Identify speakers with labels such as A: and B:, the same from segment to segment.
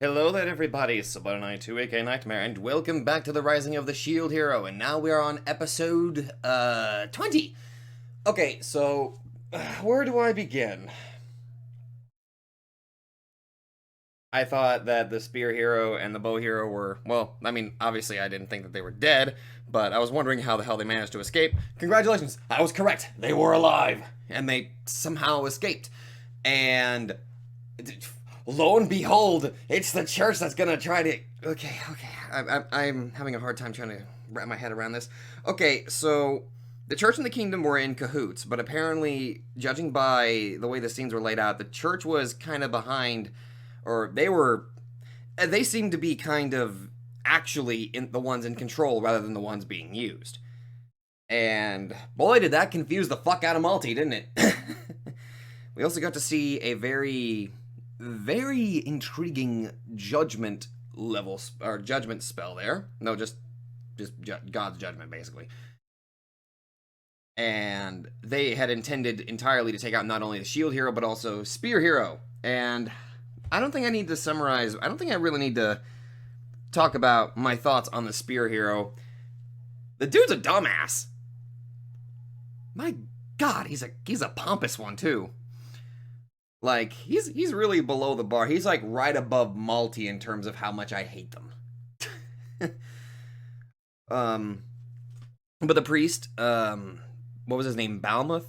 A: Hello there everybody, it's Sublime92 aka Nightmare, and welcome back to the Rising of the Shield Hero, and now we are on episode, 20! Okay, so, where do I begin? I thought that the Spear Hero and the Bow Hero were, well, I mean, obviously I didn't think that they were dead, but I was wondering how the hell they managed to escape. Congratulations, I was correct, they were alive, and they somehow escaped, and lo and behold, it's the church that's gonna try to. Okay. I'm having a hard time trying to wrap my head around this. Okay, so the church and the kingdom were in cahoots, but apparently, judging by the way the scenes were laid out, the church was kind of behind, or they were. They seemed to be kind of actually the ones in control rather than the ones being used. And boy, did that confuse the fuck out of Malty, didn't it? We also got to see a very intriguing judgment level or judgment spell there. No, just God's judgment basically. And they had intended entirely to take out not only the shield hero but also spear hero. And I don't think I need to summarize. I don't think I really need to talk about my thoughts on the spear hero. The dude's a dumbass. My God, he's a pompous one too. Like, he's really below the bar. He's like right above Malty in terms of how much I hate them. But the priest, what was his name? Balmuth?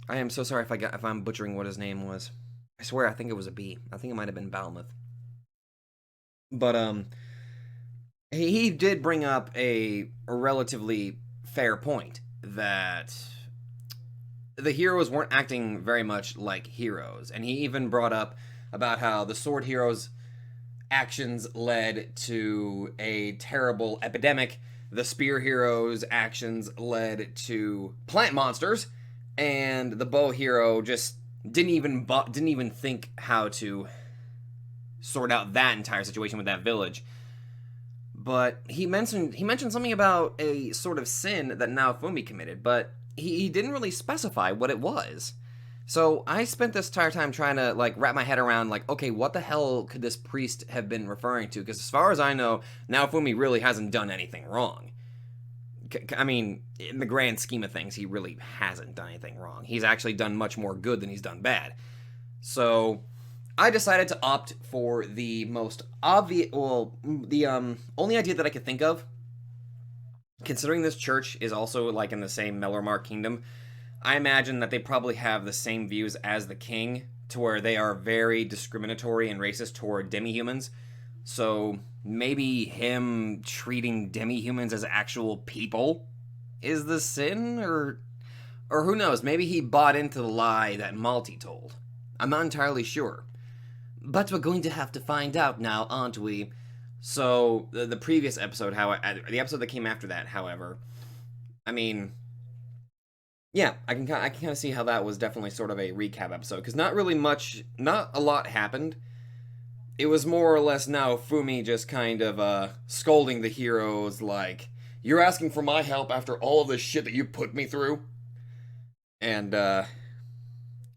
A: I am so sorry if I'm butchering what his name was. I swear I think it was a B. I think it might have been Balmuth. But he did bring up a relatively fair point that the heroes weren't acting very much like heroes. And he even brought up about how the sword heroes' actions led to a terrible epidemic, the spear heroes' actions led to plant monsters, and the bow hero just didn't even think how to sort out that entire situation with that village. But he mentioned something about a sort of sin that Naofumi committed, but he didn't really specify what it was. So I spent this entire time trying to like wrap my head around like, okay, what the hell could this priest have been referring to? Because as far as I know, Naofumi really hasn't done anything wrong. I mean, in the grand scheme of things, he really hasn't done anything wrong. He's actually done much more good than he's done bad. So I decided to opt for the most obvious, well, the only idea that I could think of, considering this church is also like in the same Melormark kingdom, I imagine that they probably have the same views as the king, to where they are very discriminatory and racist toward demi-humans. So maybe him treating demi-humans as actual people is the sin, or who knows, maybe he bought into the lie that Malty told. I'm not entirely sure. But we're going to have to find out now, aren't we? So, the previous episode, the episode that came after that, however, I mean, yeah, I can kind of see how that was definitely sort of a recap episode, because not a lot happened. It was more or less Naofumi just kind of scolding the heroes like, you're asking for my help after all of the shit that you put me through? And, I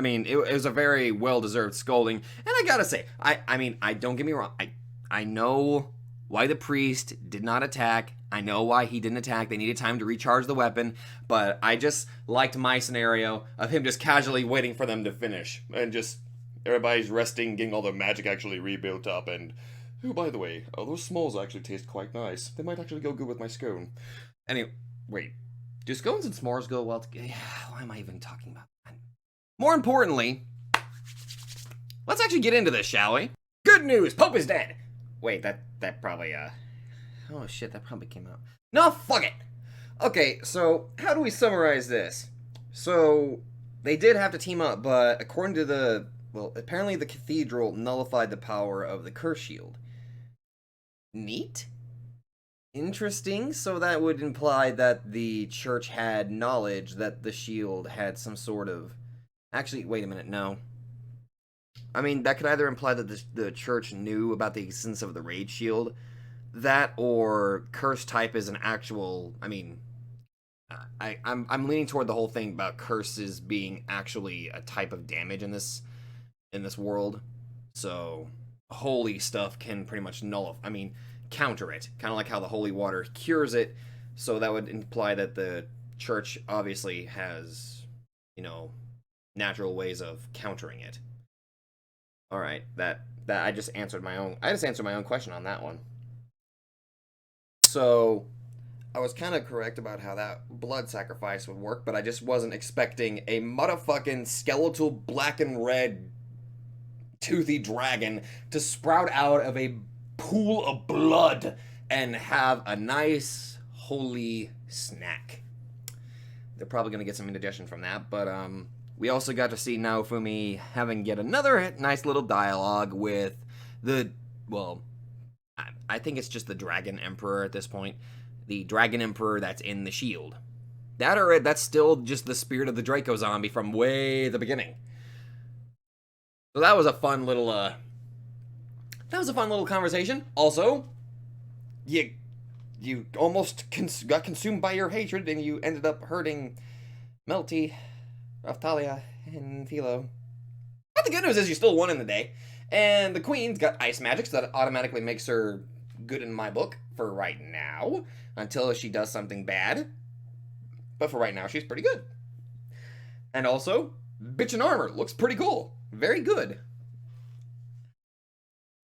A: mean, it was a very well-deserved scolding, and I gotta say, I mean, don't get me wrong, I know why the priest did not attack. I know why he didn't attack. They needed time to recharge the weapon. But I just liked my scenario of him just casually waiting for them to finish. And just everybody's resting, getting all their magic actually rebuilt up. And, oh, by the way, those s'mores actually taste quite nice. They might actually go good with my scone. Anyway, wait. Do scones and s'mores go well together? Why am I even talking about that? More importantly, let's actually get into this, shall we? Good news! Pope is dead! Wait, that probably, oh shit, that probably came out. No, fuck it! Okay, so, how do we summarize this? So, they did have to team up, but according to apparently the cathedral nullified the power of the curse shield. Neat? Interesting, so that would imply that the church had knowledge that the shield had some sort of... Actually, wait a minute, no. I mean, that could either imply that the church knew about the existence of the Raid Shield, that or curse type is an actual... I mean, I'm leaning toward the whole thing about curses being actually a type of damage in this world. So holy stuff can pretty much counter it. Kind of like how the holy water cures it. So that would imply that the church obviously has, natural ways of countering it. All right, that I just answered my own question on that one. So I was kind of correct about how that blood sacrifice would work, but I just wasn't expecting a motherfucking skeletal black and red toothy dragon to sprout out of a pool of blood and have a nice holy snack. They're probably going to get some indigestion from that, but we also got to see Naofumi having yet another nice little dialogue with well, I think it's just the Dragon Emperor at this point. The Dragon Emperor that's in the shield. That's still just the spirit of the Draco zombie from way the beginning. So that was a fun little conversation. Also, you almost got consumed by your hatred and you ended up hurting Melty, Raftalia, and Philo. But the good news is you still won in the day. And the Queen's got ice magic, so that automatically makes her good in my book for right now, until she does something bad. But for right now, she's pretty good. And also, bitch in armor looks pretty cool. Very good.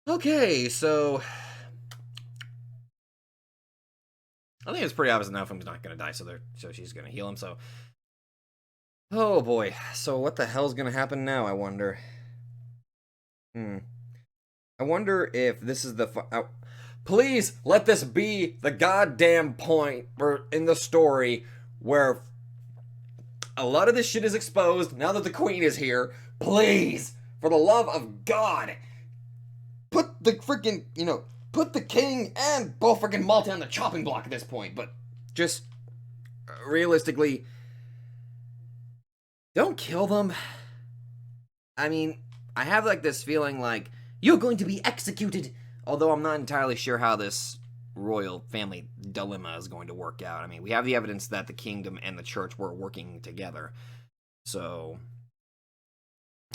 A: Okay, so I think it's pretty obvious enough I'm not going to die, so she's going to heal him, so... Oh boy, so what the hell's going to happen now, I wonder? I wonder if this is the... Please let this be the goddamn point in the story where a lot of this shit is exposed now that the Queen is here. Please, for the love of God, put the freaking, put the king and both freaking Malta on the chopping block at this point. But just realistically, don't kill them. I mean, I have like this feeling like you're going to be executed. Although I'm not entirely sure how this royal family dilemma is going to work out. I mean, we have the evidence that the kingdom and the church were working together. So,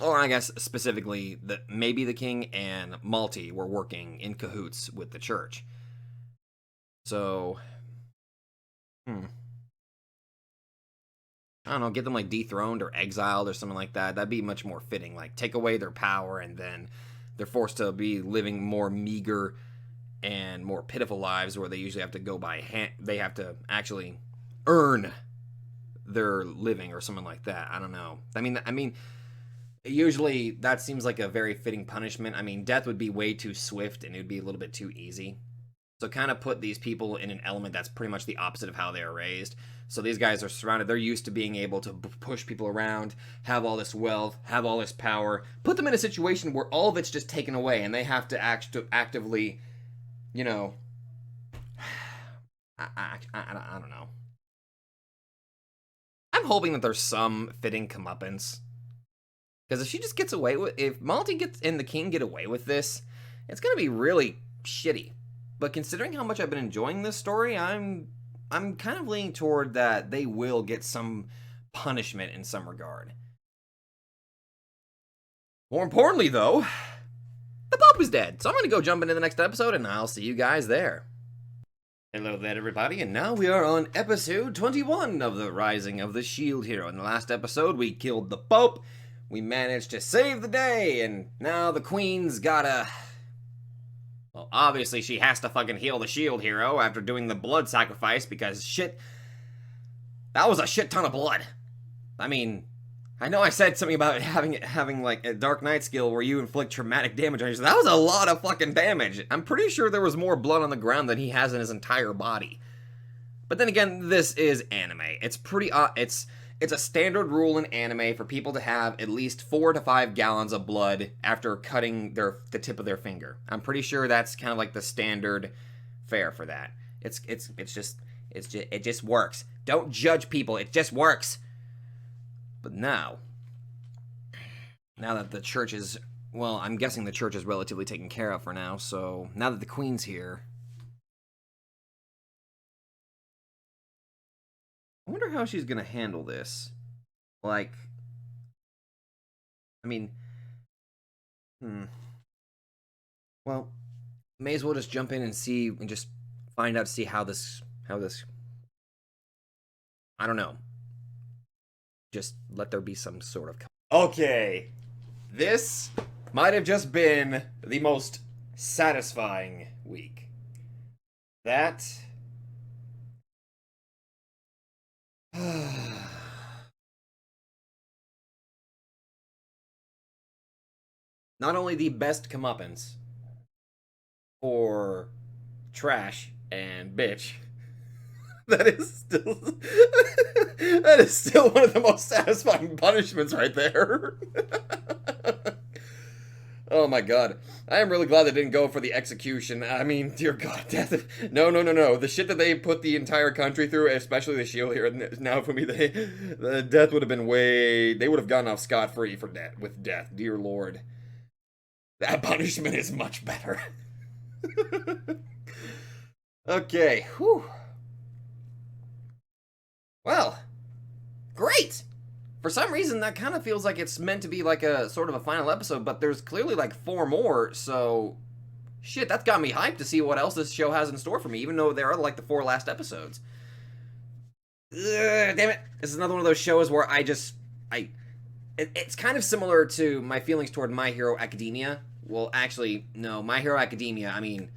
A: or I guess specifically that maybe the king and Malty were working in cahoots with the church. So, I don't know, get them like dethroned or exiled or something like that. That'd be much more fitting. Like take away their power and then they're forced to be living more meager and more pitiful lives where they usually have to go by hand. They have to actually earn their living or something like that. I don't know. I mean, usually that seems like a very fitting punishment. I mean, death would be way too swift and it would be a little bit too easy. So kind of put these people in an element that's pretty much the opposite of how they are raised. So these guys are surrounded. They're used to being able to push people around, have all this wealth, have all this power. Put them in a situation where all of it's just taken away and they have to actively, I don't know. I'm hoping that there's some fitting comeuppance. Because if she just gets away with... If Malty and the king get away with this, it's going to be really shitty. But considering how much I've been enjoying this story, I'm kind of leaning toward that they will get some punishment in some regard. More importantly, though, the Pope is dead. So I'm going to go jump into the next episode, and I'll see you guys there. Hello there, everybody, and now we are on episode 21 of the Rising of the Shield Hero. In the last episode, we killed the Pope, we managed to save the day, and now the Queen's gotta... Well, obviously she has to fucking heal the shield hero after doing the blood sacrifice because shit, that was a shit ton of blood. I mean, I know I said something about having like a Dark Knight skill where you inflict traumatic damage on yourself. That was a lot of fucking damage. I'm pretty sure there was more blood on the ground than he has in his entire body. But then again, this is anime. It's pretty it's a standard rule in anime for people to have at least 4 to 5 gallons of blood after cutting the tip of their finger. I'm pretty sure that's kind of like the standard fare for that. It just works. Don't judge people. It just works. But now that the church is, well, I'm guessing the church is relatively taken care of for now. So now that the Queen's here, I wonder how she's gonna handle this. Like, I mean, Well, may as well just jump in and see and just find out, see how this, I don't know. Just let there be some sort of. Okay, this might have just been the most satisfying week. That. Not only the best comeuppance for trash and bitch, that is still that is still one of the most satisfying punishments right there. Oh my god. I am really glad they didn't go for the execution. I mean, dear god, death. No, no, no, no. The shit that they put the entire country through, especially the shield here, now for me, the death would have been way. They would have gone off scot-free for death, with death. Dear lord. That punishment is much better. Okay, whew. Well, great! For some reason, that kind of feels like it's meant to be like a sort of a final episode, but there's clearly like 4 more, so shit, that's got me hyped to see what else this show has in store for me, even though there are like the 4 last episodes. Ugh, damn it. This is another one of those shows where it's kind of similar to my feelings toward My Hero Academia. Well, actually, no, My Hero Academia, I mean,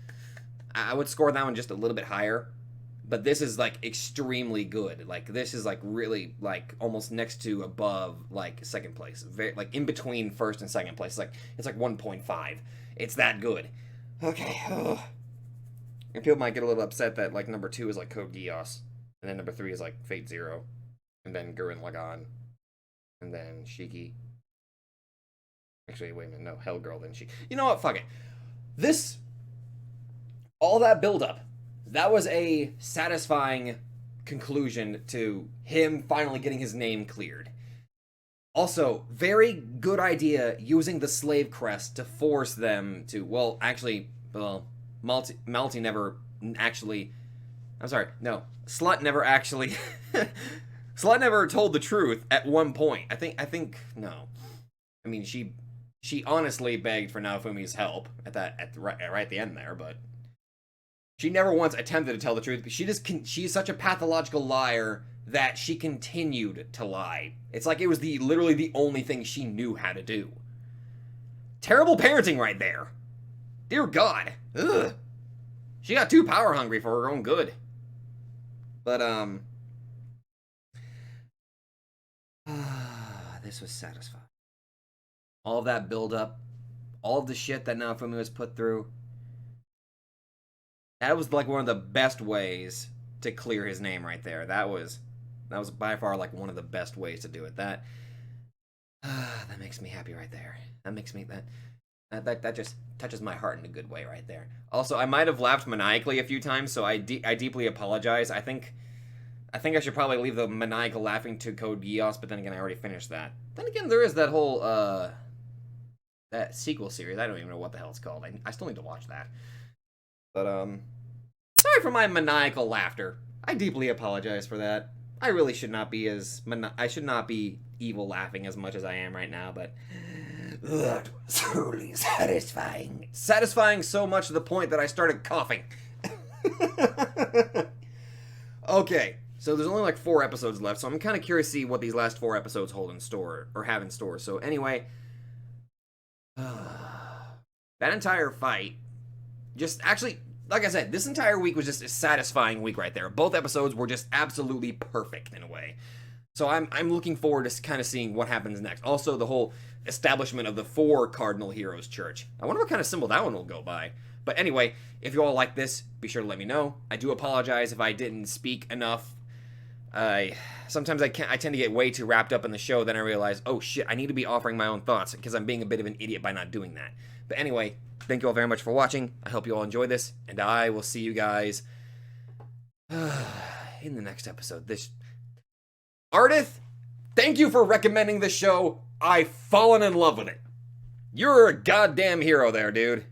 A: I would score that one just a little bit higher. But this is, like, extremely good. Like, this is, like, really, like, almost next to above, like, second place. Very, like, in between first and second place. It's like 1.5. It's that good. Okay. Ugh. And people might get a little upset that, like, number 2 is, like, Code Geass. And then number 3 is, like, Fate Zero. And then Gurren Lagann. And then Shiki. Actually, wait a minute. No, Hellgirl, then Shiki. You know what? Fuck it. All that buildup. That was a satisfying conclusion to him finally getting his name cleared. Also, very good idea using the slave crest to force them to, well, actually, Malty never actually, I'm sorry, no, Slut never actually, Slut never told the truth at one point. I think, no. I mean, she honestly begged for Naofumi's help right at the end there, but she never once attempted to tell the truth. She's such a pathological liar that she continued to lie. It's like it was literally the only thing she knew how to do. Terrible parenting right there. Dear God. Ugh. She got too power hungry for her own good. But, this was satisfying. All of that build-up. All of the shit that Naofumi was put through. That was like one of the best ways to clear his name right there. That was by far like one of the best ways to do it. That makes me happy right there. That makes me that just touches my heart in a good way right there. Also, I might have laughed maniacally a few times, so I deeply apologize. I think I should probably leave the maniacal laughing to Code Geass, but then again, I already finished that. Then again, there is that whole that sequel series. I don't even know what the hell it's called. I still need to watch that. But, sorry for my maniacal laughter. I deeply apologize for that. I really should not be I should not be evil laughing as much as I am right now, but that was truly satisfying. Satisfying so much to the point that I started coughing. Okay, so there's only like 4 episodes left, so I'm kind of curious to see what these last 4 episodes hold in store, or have in store. So anyway, that entire fight, just actually, like I said, this entire week was just a satisfying week right there. Both episodes were just absolutely perfect in a way. So I'm looking forward to kind of seeing what happens next. Also, the whole establishment of the 4 Cardinal Heroes Church. I wonder what kind of symbol that one will go by. But anyway, if you all like this, be sure to let me know. I do apologize if I didn't speak enough. Sometimes I tend to get way too wrapped up in the show, then I realize, oh shit, I need to be offering my own thoughts, because I'm being a bit of an idiot by not doing that. But anyway, thank you all very much for watching. I hope you all enjoyed this, and I will see you guys in the next episode. Ardith, thank you for recommending this show. I've fallen in love with it. You're a goddamn hero there, dude.